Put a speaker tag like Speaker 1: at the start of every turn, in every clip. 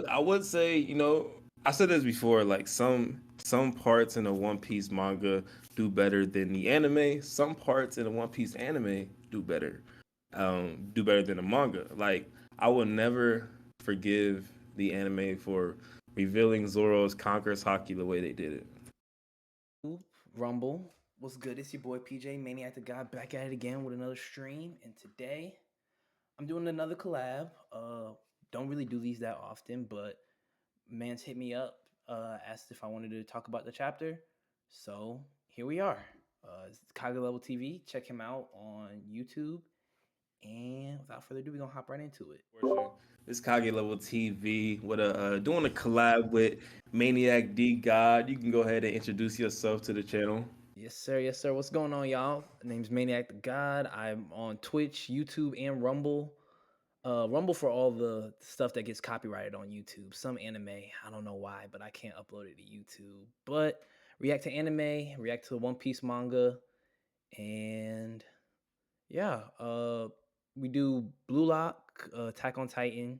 Speaker 1: I would say, I said this before, like some parts in the One Piece manga do better than the anime. Some parts in the One Piece anime do better than the manga. Like I will never forgive the anime for revealing Zoro's conquerors hockey the way they did it.
Speaker 2: Rumble. What's good? It's your boy PJ, Maniac the God, back at it again with another stream. And today I'm doing another collab. Don't really do these that often, but man's hit me up, asked if I wanted to talk about the chapter. So here we are. It's Kage Level TV. Check him out on YouTube. And without further ado, we're gonna hop right into it.
Speaker 1: For sure. This Kage Level TV with a doing a collab with Maniac D God. You can go ahead and introduce yourself to the channel.
Speaker 2: Yes, sir. Yes, sir. What's going on, y'all? My name's Maniac the God. I'm on Twitch, YouTube, and Rumble. Rumble for all the stuff that gets copyrighted on YouTube. Some anime, I don't know why, but I can't upload it to YouTube. But react to anime, react to the One Piece manga, and yeah, we do Blue Lock, Attack on Titan,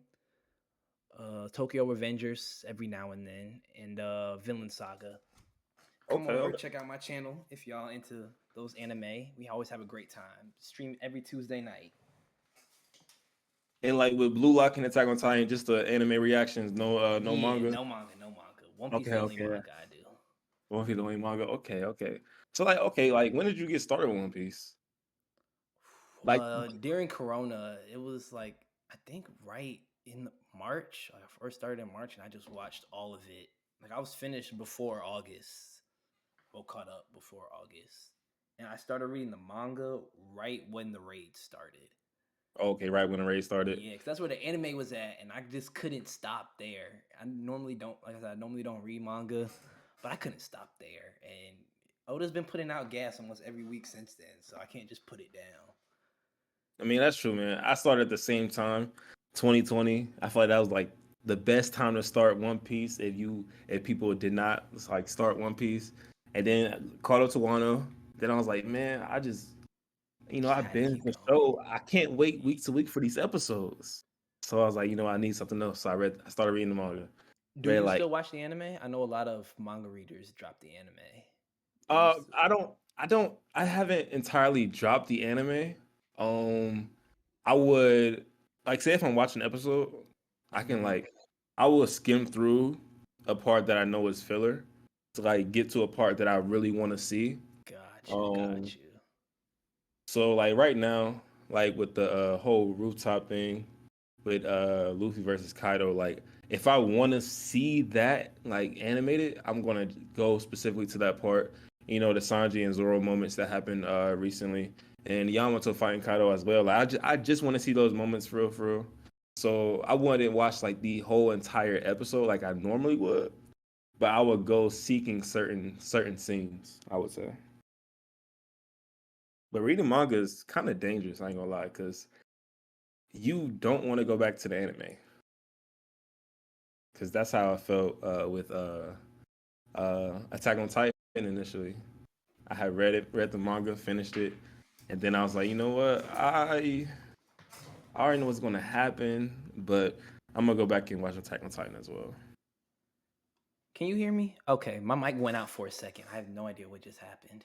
Speaker 2: Tokyo Revengers every now and then, and Vinland Saga. Come
Speaker 1: Okay,
Speaker 2: over,
Speaker 1: okay.
Speaker 2: check out my channel if y'all into those anime. We always have a great time. Stream every Tuesday night.
Speaker 1: And like with Blue Lock and Attack on Titan, just the anime reactions, no
Speaker 2: Yeah,
Speaker 1: manga.
Speaker 2: no manga, no manga. One Piece
Speaker 1: Okay,
Speaker 2: the only
Speaker 1: okay.
Speaker 2: manga I do.
Speaker 1: One Piece only manga. Okay, okay. So like, okay, like when did you get started with One Piece? Like,
Speaker 2: During Corona, it was like I think right in March. I first started in March, and I just watched all of it. Like I was finished before August, well caught up before August, and I started reading the manga right when the raid started.
Speaker 1: okay, right when the race started.
Speaker 2: Yeah, because that's where the anime was at, and I just couldn't stop there. I normally don't, like I said, I normally don't read manga, but I couldn't stop there. And Oda's been putting out gas almost every week since then, so I can't just put it down.
Speaker 1: I mean, that's true, man. I started at the same time, 2020. I feel like that was like the best time to start One Piece if people did not like start One Piece. And then caught up to Wano. Then I was like, man,
Speaker 2: Just
Speaker 1: I've
Speaker 2: had to
Speaker 1: been
Speaker 2: keep
Speaker 1: for
Speaker 2: going.
Speaker 1: show. I can't wait week to week for these episodes. So I was like, I need something else. So I started reading the manga.
Speaker 2: Do
Speaker 1: Read
Speaker 2: you
Speaker 1: like
Speaker 2: still watch the anime? I know a lot of manga readers drop the anime. Do you still?
Speaker 1: I haven't entirely dropped the anime. Um I would like say if I'm watching an episode, I can
Speaker 2: Mm-hmm.
Speaker 1: I will skim through a part that I know is filler to like get to a part that I really want to see.
Speaker 2: Got you,
Speaker 1: Um
Speaker 2: got you.
Speaker 1: so like right now, like with the whole rooftop thing with Luffy versus Kaido, like if I want to see that like animated, I'm gonna go specifically to that part. The Sanji and Zoro moments that happened recently, and Yamato fighting Kaido as well. Like I just want to see those moments for real, for real. So I wouldn't watch like the whole entire episode like I normally would, but I would go seeking certain scenes. I would say, but reading manga is kind of dangerous. I ain't gonna lie, because you don't want to go back to the anime because that's how I felt with Attack on Titan initially. I had read the manga, finished it, and then I was like, you know what? I already know what's going to happen, but I'm gonna go back and watch Attack on Titan as well.
Speaker 2: Can you hear me? Okay, my mic went out for a second. I have no idea what just happened.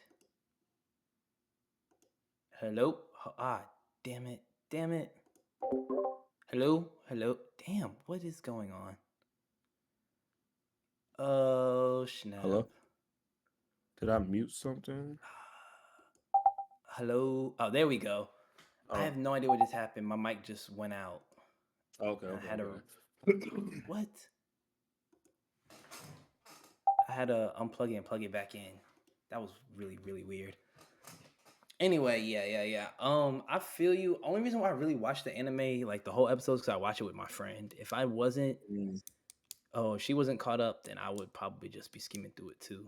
Speaker 2: Hello? Ah, damn it. Damn it. Hello? Hello? Damn, what is going on? Oh, snap.
Speaker 1: Hello? Did I mute something?
Speaker 2: Hello? Oh, there we go. I
Speaker 1: Oh,
Speaker 2: have no idea what just happened. My mic just went out.
Speaker 1: okay,
Speaker 2: And I
Speaker 1: okay,
Speaker 2: had to.
Speaker 1: okay.
Speaker 2: What? I had to unplug it and plug it back in. That was really, really weird. Anyway, yeah. I feel you. Only reason why I really watch the anime, like the whole episodes, because I watch it with my friend. If I wasn't,
Speaker 1: Mm,
Speaker 2: oh, if she wasn't caught up, then I would probably just be skimming through it too.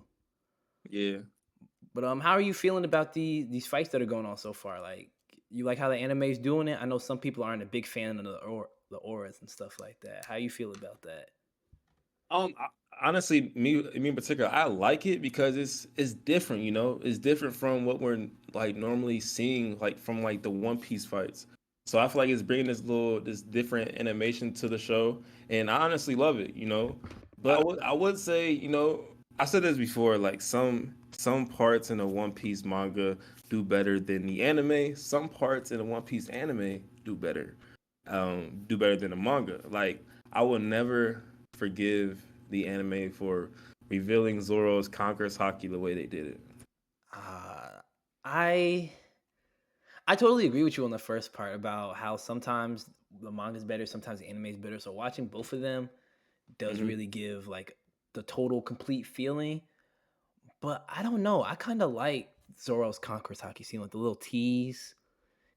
Speaker 1: yeah.
Speaker 2: But how are you feeling about these fights that are going on so far? Like, you like how the anime is doing it? I know some people aren't a big fan of the auras and stuff like that. How you feel about that?
Speaker 1: Honestly, me in particular, I like it because it's different. It's different from what we're like normally seeing, like from like the One Piece fights. So I feel like it's bringing this different animation to the show, and I honestly love it. But I would say, I said this before, like some parts in a One Piece manga do better than the anime. Some parts in a One Piece anime do better than the manga. Like I will never forgive the anime for revealing Zoro's Conqueror's Haki the way they did it.
Speaker 2: Uh, I I totally agree with you on the first part about how sometimes the manga's better, sometimes the anime's better. So watching both of them does
Speaker 1: Hmm.
Speaker 2: really give like the total complete feeling. But I don't know. I kind of like Zoro's Conqueror's Haki scene with the little tease.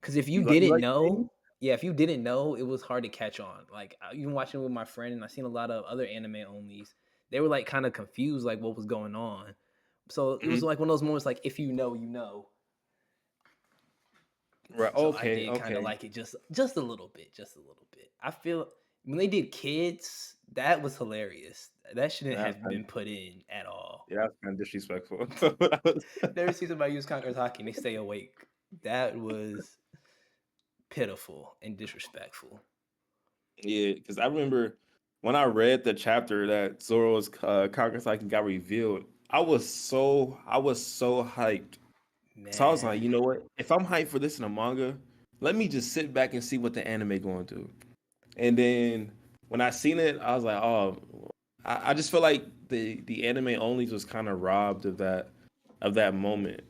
Speaker 2: Because if you
Speaker 1: You
Speaker 2: didn't
Speaker 1: like the thing?
Speaker 2: know, yeah, if you didn't know, it was hard to catch on. Like even watching it with my friend, and I seen a lot of other anime onlys. They were like kind of confused, like what was going on. So it was
Speaker 1: Hmm.
Speaker 2: like one of those moments, like if you know, you know.
Speaker 1: Right.
Speaker 2: So I
Speaker 1: Okay.
Speaker 2: did kind of
Speaker 1: Okay.
Speaker 2: like it just a little bit, just a little bit. I feel when they did kids, that was hilarious. That shouldn't
Speaker 1: That's
Speaker 2: have
Speaker 1: kind
Speaker 2: been put in at all.
Speaker 1: Yeah, that's kind of disrespectful.
Speaker 2: Never see somebody use Conqueror's Hockey and they stay awake. That was pitiful and disrespectful.
Speaker 1: Yeah, because I remember when I read the chapter that Zoro's Kagasaki got revealed, I was so hyped. So I was like,
Speaker 2: Man,
Speaker 1: you know what? If I'm hyped for this in a manga, let me just sit back and see what the anime going to do. And then when I seen it, I was like, oh, I just feel like the anime only was kind of robbed of that moment.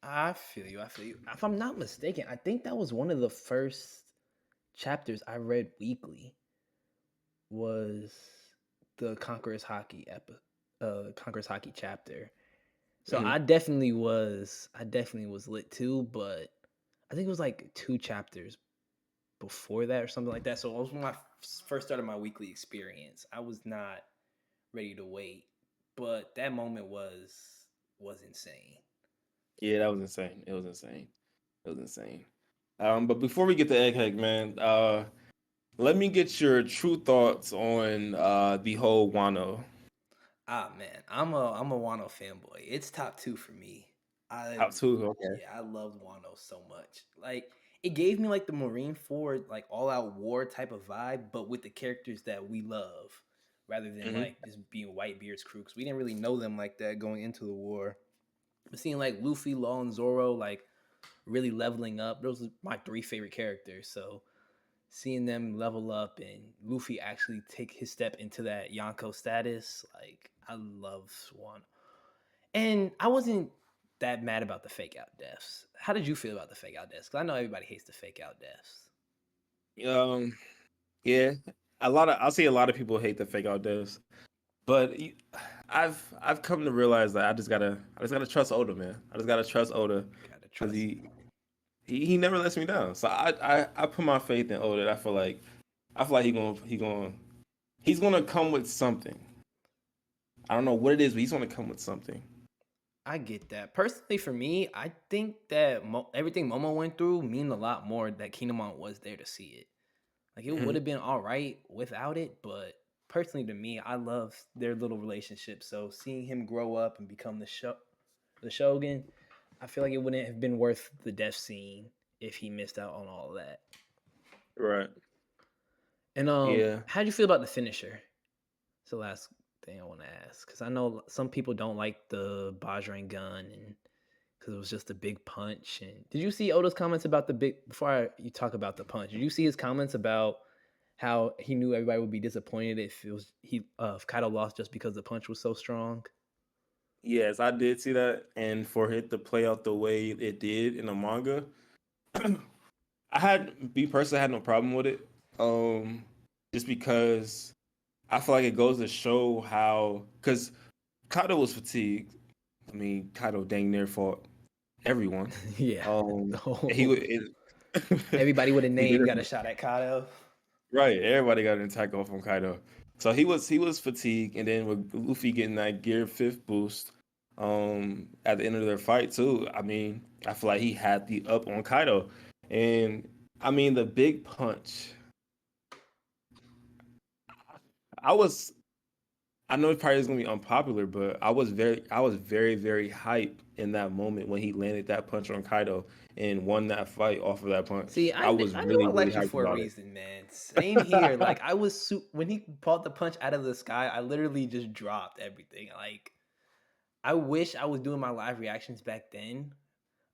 Speaker 2: I feel you. I feel you. If I'm not mistaken, I think that was one of the first chapters I read weekly was the Conqueror's Hockey chapter. So
Speaker 1: Hmm.
Speaker 2: I definitely was lit too, but I think it was like 2 chapters before that or something like that. So it was when I first started my weekly experience. I was not ready to wait, but that moment was insane.
Speaker 1: Yeah, that was insane. It was insane. It was insane. But before we get to Egghead, man, let me get your true thoughts on the whole Wano.
Speaker 2: Ah man, I'm a Wano fanboy. It's top 2 for me. I
Speaker 1: Top two, okay.
Speaker 2: Yeah, I loved Wano so much. Like it gave me like the Marine Ford like all out war type of vibe, but with the characters that we love, rather than
Speaker 1: Hmm.
Speaker 2: like just being Whitebeard's crew. Because we didn't really know them like that going into the war. But seeing like Luffy, Law, and Zoro like really leveling up, those are my 3 favorite characters. So seeing them level up and Luffy actually take his step into that Yonko status, like I love Swan. And I wasn't that mad about the fake out deaths. How did you feel about the fake out deaths? Because I know everybody hates the fake out deaths.
Speaker 1: Um, yeah, I'll see a lot of people hate the fake out devs, but I've come to realize that I just gotta trust Oda, man. I just gotta trust Oda
Speaker 2: Gotta
Speaker 1: because
Speaker 2: trust.
Speaker 1: he never lets me down. So I put my faith in Oda. I feel like he's gonna come with something. I don't know what it is, but he's gonna come with something.
Speaker 2: I get that. Personally, for me, I think that everything Momo went through mean a lot more that Kinemon was there to see it. Like it would
Speaker 1: Mhm.
Speaker 2: have been all right without it, but personally to me, I love their little relationship. So seeing him grow up and become the Shogun, I feel like it wouldn't have been worth the death scene if he missed out on all of that.
Speaker 1: Right.
Speaker 2: And
Speaker 1: Yeah.
Speaker 2: how'd you feel about the finisher? It's the last thing I want to ask because I know some people don't like the Bajrang gun and because it was just a big punch. And did you see Oda's comments about the big? You talk about the punch, did you see his comments about how he knew everybody would be disappointed if if Kaido lost just because the punch was so strong?
Speaker 1: Yes, I did see that, and for it to play out the way it did in the manga, I had no problem with it. Just because I feel like it goes to show how, because Kaido was fatigued. I mean, Kaido dang near fought everyone.
Speaker 2: Yeah,
Speaker 1: Um,
Speaker 2: the
Speaker 1: and he
Speaker 2: whole
Speaker 1: would.
Speaker 2: everybody with a
Speaker 1: He did
Speaker 2: name
Speaker 1: it.
Speaker 2: got a shot at Kaido.
Speaker 1: Right, everybody got an attack off from Kaido. So he was fatigued, and then with Luffy getting that Gear Fifth boost, at the end of their fight too. I mean, I feel like he had the up on Kaido, and I mean the big punch. I was I know it probably is gonna be unpopular, but I was very, very hyped in that moment when he landed that punch on Kaido and won that fight off of that
Speaker 2: See,
Speaker 1: punch. I was
Speaker 2: I knew
Speaker 1: really,
Speaker 2: I
Speaker 1: really
Speaker 2: liked you
Speaker 1: hyped
Speaker 2: for a
Speaker 1: about it.
Speaker 2: reason, man. Same here. Like I was when he pulled the punch out of the sky, I literally just dropped everything. Like I wish I was doing my live reactions back then.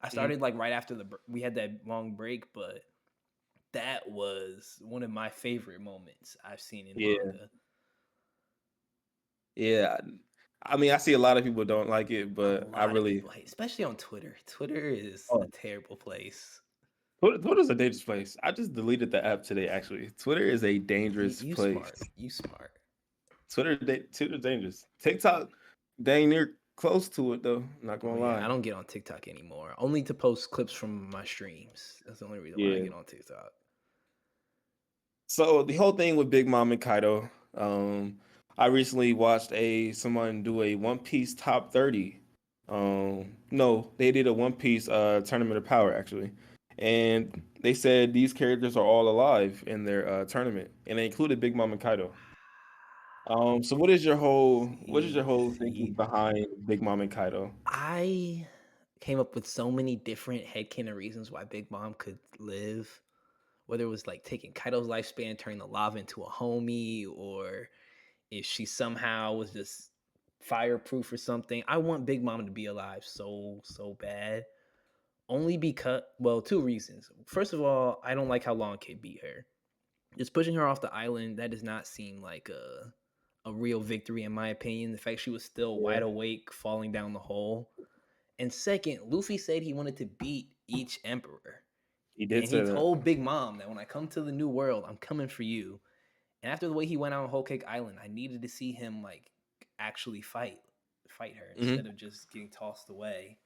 Speaker 2: I
Speaker 1: Mhm.
Speaker 2: started like right after we had that long break, but that was one of my favorite moments I've seen in
Speaker 1: Yeah,
Speaker 2: manga.
Speaker 1: yeah. I mean, I see a lot of people don't like it,
Speaker 2: A
Speaker 1: but I
Speaker 2: lot of
Speaker 1: really.
Speaker 2: people hate, especially on Twitter. Twitter is a
Speaker 1: Oh,
Speaker 2: terrible place.
Speaker 1: Twitter's a dangerous place. I just deleted the app today. Actually, Twitter is a dangerous
Speaker 2: You
Speaker 1: place.
Speaker 2: smart. You smart.
Speaker 1: Twitter's dangerous. TikTok, dang near close to it though. Not
Speaker 2: Oh
Speaker 1: gonna
Speaker 2: yeah, I
Speaker 1: lie.
Speaker 2: don't get on TikTok anymore. Only to post clips from my streams. That's the only reason why I
Speaker 1: Yeah.
Speaker 2: get on TikTok.
Speaker 1: So the whole thing with Big Mom and Kaido, I recently watched a someone do a One Piece top 30. No, they did a One Piece tournament of power actually, and they said these characters are all alive in their tournament, and they included Big Mom and Kaido. So what is your whole thinking
Speaker 2: See,
Speaker 1: behind Big Mom and Kaido?
Speaker 2: I came up with so many different headcanon reasons why Big Mom could live. Whether it was like taking Kaido's lifespan, turning the lava into a homie, or if she somehow was just fireproof or something. I want Big Mom to be alive so bad. Only because, well, two reasons. First of all, I don't like how Long Kid beat her. Just pushing her off the island, that does not seem like a real victory in my opinion. The fact she was still
Speaker 1: Yeah,
Speaker 2: wide awake, falling down the hole. And second, Luffy said he wanted to beat each emperor.
Speaker 1: he did
Speaker 2: And he
Speaker 1: say that.
Speaker 2: told Big Mom that when I come to the new world, I'm coming for you. And after the way he went out on Whole Cake Island, I needed to see him like actually fight her instead
Speaker 1: Hmm.
Speaker 2: of just getting tossed away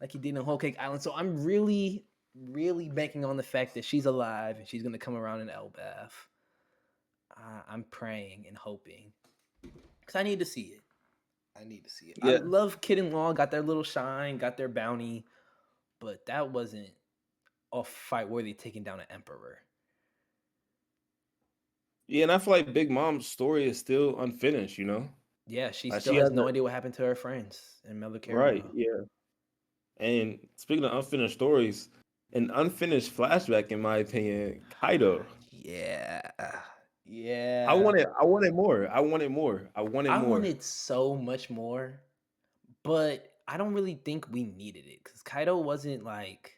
Speaker 2: like he did in Whole Cake Island. So I'm really banking on the fact that she's alive and she's gonna come around in Elbath. I'm praying and hoping because I need to see it. I need to see it. I
Speaker 1: Yeah,
Speaker 2: love Kid and Law, got their little shine, got their bounty, but that wasn't a fight worthy taking down an emperor.
Speaker 1: yeah, and I feel like Big Mom's story is still unfinished.
Speaker 2: Yeah, she
Speaker 1: Like
Speaker 2: still
Speaker 1: she
Speaker 2: has no
Speaker 1: hasn't.
Speaker 2: idea what happened to her friends in Mother
Speaker 1: Right.
Speaker 2: Caramel.
Speaker 1: Yeah. And speaking of unfinished stories, an unfinished flashback, in my opinion, Kaido.
Speaker 2: Yeah,
Speaker 1: I
Speaker 2: yeah.
Speaker 1: wanted, I wanted more. I wanted more. I wanted
Speaker 2: I
Speaker 1: more.
Speaker 2: wanted so much more, but I don't really think we needed it because Kaido wasn't like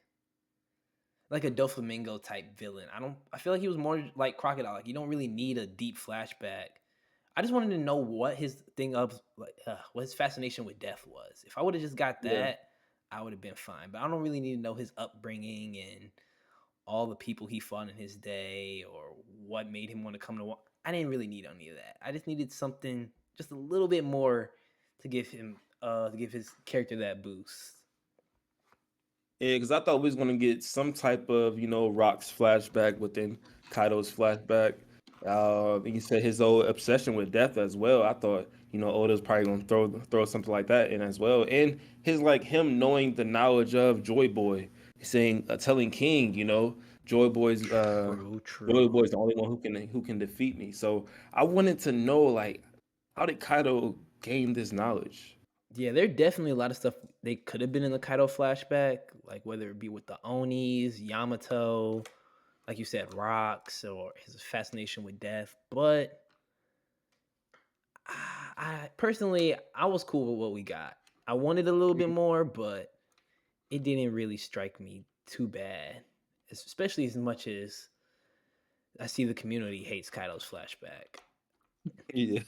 Speaker 2: a Doflamingo type villain. I feel like he was more like Crocodile. Like you don't really need a deep flashback. I just wanted to know what his thing of like what his fascination with death was. If I would have just got
Speaker 1: Yeah.
Speaker 2: that, I would have been fine. But I don't really need to know his upbringing and all the people he fought in his day or what made him want to come to I didn't really need any of that. I just needed something just a little bit more to give his character that boost.
Speaker 1: Yeah, because I thought we was gonna get some type of, Rock's flashback within Kaido's flashback. He said his old obsession with death as well. I thought, Oda's probably gonna throw something like that in as well. And his like him knowing the knowledge of Joy Boy, saying telling King, Joy Boy's
Speaker 2: True,
Speaker 1: Joy
Speaker 2: true.
Speaker 1: Boy's the only one who can defeat me. So I wanted to know like how did Kaido gain this knowledge?
Speaker 2: Yeah, there definitely a lot of stuff they could have been in the Kaido flashback, like whether it be with the Onis, Yamato, like you said, rocks, or his fascination with death. But I personally, I was cool with what we got. I wanted a little bit more, but it didn't really strike me too bad, especially as much as I see the community hates Kaido's flashback.
Speaker 1: Yeah.